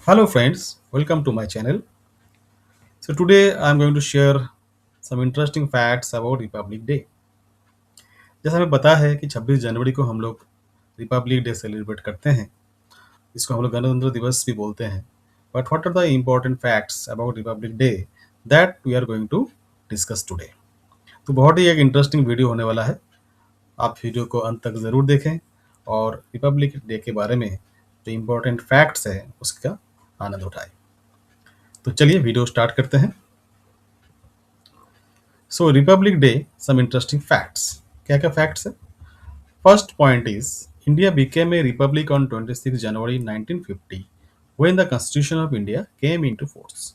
Hello friends, welcome to my channel. So today I am going to share some interesting facts about Republic Day. जैसा हमें पता है कि 26 जनवरी को हम लोग रिपब्लिक डे सेलिब्रेट करते हैं। इसको हम लोग गणतंत्र दिवस भी बोलते हैं। But what are the important facts about republic day that we are going to discuss today. तो बहुत ही एक इंटरेस्टिंग वीडियो होने वाला है। आप वीडियो को अंत तक ज़रूर देखें और रिपब्लिक डे के बारे में जो इम्पोर्टेंट फैक्ट्स है उसका आनंद उठाएं। तो चलिए वीडियो स्टार्ट करते हैं। So republic day some interesting facts. क्या क्या फैक्ट्स है? First point is India became a republic on 26 January 1950 when the constitution of India came into force।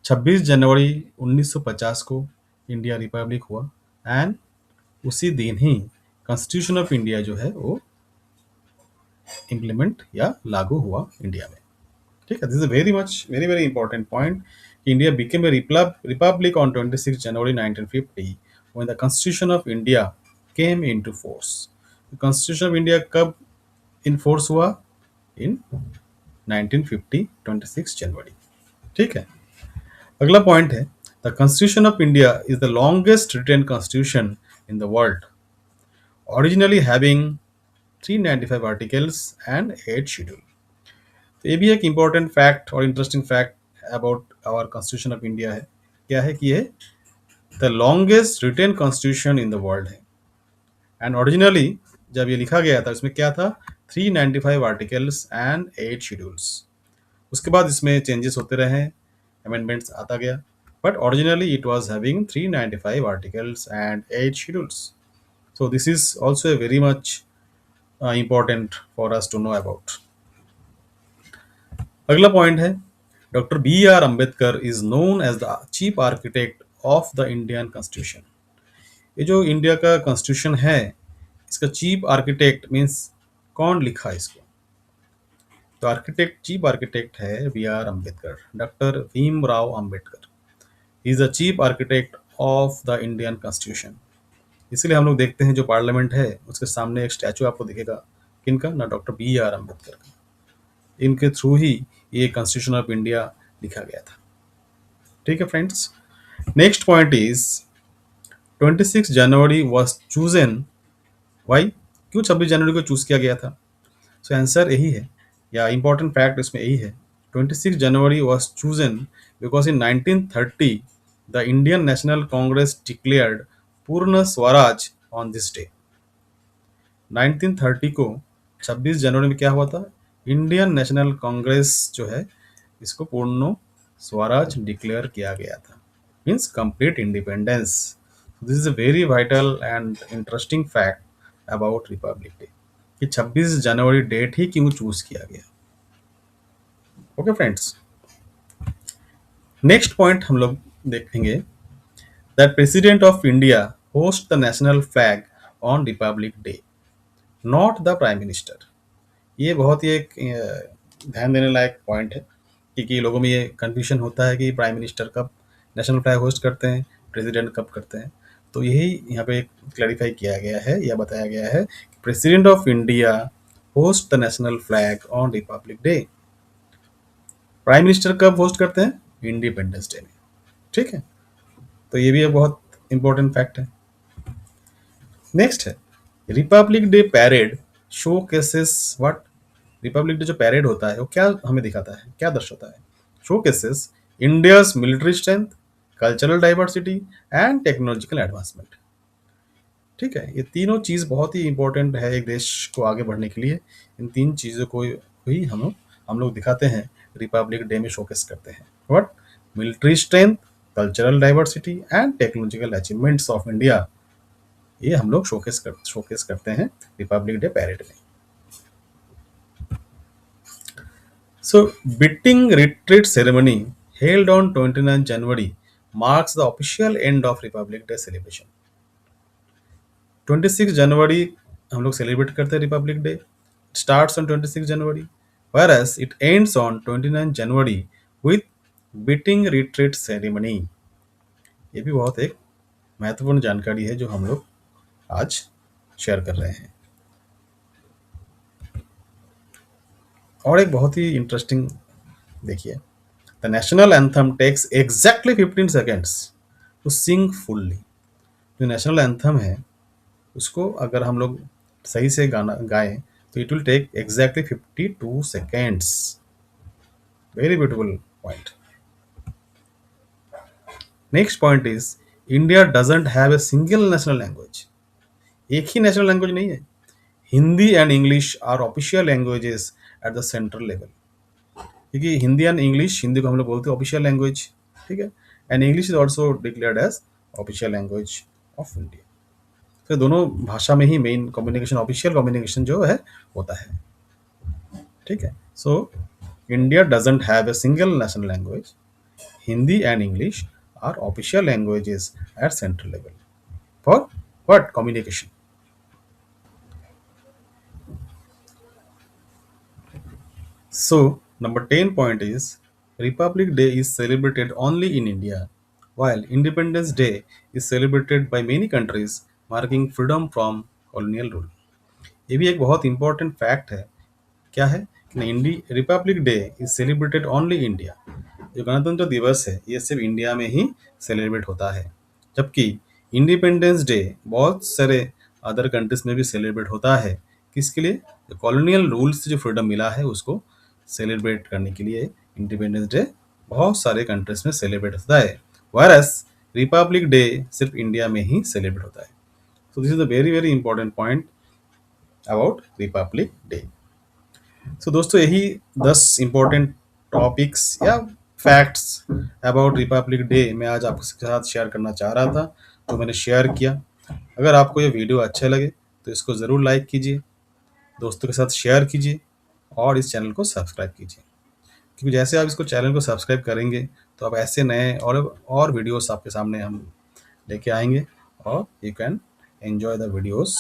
26 January 1950 को इंडिया रिपब्लिक हुआ एंड उसी दिन ही कॉन्स्टिट्यूशन ऑफ इंडिया जो है वो इम्प्लीमेंट या लागू हुआ इंडिया में। ठीक है, this is very very important point. India became a republic on 26 January 1950 when the constitution of India came into force। Constitution of India कब इन फोर्स हुआ? इन 1950 26 जनवरी। ठीक है, अगला पॉइंट है the constitution of India is the longest written constitution in the world, originally having 395 articles and 8 schedule. तो ये भी एक इम्पॉर्टेंट फैक्ट और interesting fact about our constitution of India है। क्या है कि ये the longest written constitution in the world है एंड ओरिजिनली जब ये लिखा गया था इसमें क्या था? 395 आर्टिकल्स एंड 8 शेड्यूल्स। उसके बाद इसमें चेंजेस होते रहे, अमेंडमेंट्स आता गया, but originally it was having 395 articles and 8 schedules. So this is also a very much important for us to know about। अगला पॉइंट है doctor B R Ambedkar is known as the chief architect of the Indian constitution. ये जो India का constitution है इसका chief architect means कौन लिखा इसको? तो आर्किटेक्ट, चीफ आर्किटेक्ट है B R Ambedkar, doctor Bhim Rao Ambedkar is the chief architect of the Indian constitution. इसलिए हम लोग देखते हैं जो पार्लियामेंट है उसके सामने एक स्टैचू आपको दिखेगा, किनका? ना डॉक्टर बी आर अम्बेडकर का। इनके थ्रू ही ये कॉन्स्टिट्यूशन ऑफ इंडिया लिखा गया था। ठीक है friends, next point is 26 January was chosen why. क्यों 26 जनवरी को चूज किया गया था? सो आंसर यही है या इंपॉर्टेंट फैक्ट इसमें यही है। 26 January was chosen because in 1930 the Indian National Congress declared Purna Swaraj on this day. 1930 को 26 जनवरी में क्या हुआ था? इंडियन नेशनल कांग्रेस जो है इसको पूर्ण स्वराज डिक्लेयर किया गया था, means complete independence. This is a very vital and interesting fact about republic day कि 26 जनवरी डेट ही क्यों चूज किया गया। ओके फ्रेंड्स, नेक्स्ट पॉइंट हम लोग देखेंगे that president of India host the national flag on Republic day, not the prime minister. ये बहुत ही एक ध्यान देने लायक पॉइंट है क्योंकि लोगों में ये कंफ्यूजन होता है कि प्राइम मिनिस्टर कब नेशनल फ्लैग होस्ट करते हैं, प्रेसिडेंट कब करते हैं। तो यही यहाँ पे क्लैरिफाई किया गया है या बताया गया है कि president of India host the national flag on Republic day. Prime minister कब होस्ट करते हैं? इंडिपेंडेंस डे में। ठीक है, तो ये भी एक बहुत इंपॉर्टेंट फैक्ट है। नेक्स्ट है Republic day parade show cases what. Republic day जो पैरेड होता है वो क्या हमें दिखाता है, क्या दर्शाता है? Show cases India's military strength, cultural diversity and technological advancement. ठीक है, ये तीनों चीज़ बहुत ही इंपॉर्टेंट है एक देश को आगे बढ़ने के लिए। इन तीन चीज़ों को ही हम लोग दिखाते हैं, रिपब्लिक डे में शोकेस करते हैं। What? Military strength, cultural diversity and technological achievements of India, ये हम लोग शोकेस करते हैं रिपब्लिक डे पैरेड में। So, beating retreat ceremony held on 29 January marks the official end of Republic Day celebration। 26 जनवरी हम लोग सेलिब्रेट करते हैं Republic day. Starts on 26 January whereas it ends on 29 January with beating retreat ceremony। ये भी बहुत एक महत्वपूर्ण जानकारी है जो हम लोग आज शेयर कर रहे हैं। और एक बहुत ही इंटरेस्टिंग देखिए, the national anthem takes exactly 15 seconds to sing fully. जो नेशनल एंथम है उसको अगर हम लोग सही से गाना गाएं तो it will take exactly 52 seconds. Very beautiful point. Next point is India doesn't have a single national language. एक ही नेशनल लैंग्वेज नहीं है। Hindi and English are official languages at the central level. क्योंकि हिंदी एंड इंग्लिश, हिंदी को हम लोग बोलते हैं ऑफिशियल लैंग्वेज, ठीक है, and English is also declared as official language of India. तो दोनों भाषा में ही मेन कम्युनिकेशन, ऑफिशियल कम्युनिकेशन जो है होता है, ठीक है। So India doesn't have a single national language. Hindi and English are official languages at central level for what communication. So, number 10 point is Republic Day is celebrated only in India, while Independence Day is celebrated by many countries, marking freedom from colonial rule. ये भी एक बहुत important fact है। क्या है कि India republic day is celebrated only India. जो गणतंत्र दिवस है ये सिर्फ इंडिया में ही सेलिब्रेट होता है, जबकि इंडिपेंडेंस डे बहुत सारे अदर कंट्रीज में भी सेलिब्रेट होता है। किसके लिए? कॉलोनियल रूल से जो फ्रीडम मिला है उसको सेलिब्रेट करने के लिए इंडिपेंडेंस डे बहुत सारे कंट्रीज में सेलिब्रेट होता है, वायरस रिपब्लिक डे सिर्फ इंडिया में ही सेलिब्रेट होता है। So this is the very very important point about republic day. So दोस्तों यही 10 इंपॉर्टेंट टॉपिक्स या फैक्ट्स अबाउट रिपब्लिक डे मैं आज आपके साथ शेयर करना चाह रहा था, तो मैंने शेयर किया। अगर आपको ये वीडियो अच्छा लगे तो इसको ज़रूर लाइक कीजिए, दोस्तों के साथ शेयर कीजिए और इस चैनल को सब्सक्राइब कीजिए। क्योंकि जैसे आप इसको चैनल को सब्सक्राइब करेंगे तो आप ऐसे नए और वीडियोस आपके सामने हम लेके आएंगे और you can enjoy the videos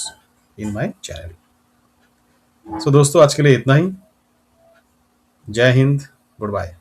in my channel. So दोस्तों आज के लिए इतना ही। जय हिंद, गुड बाय।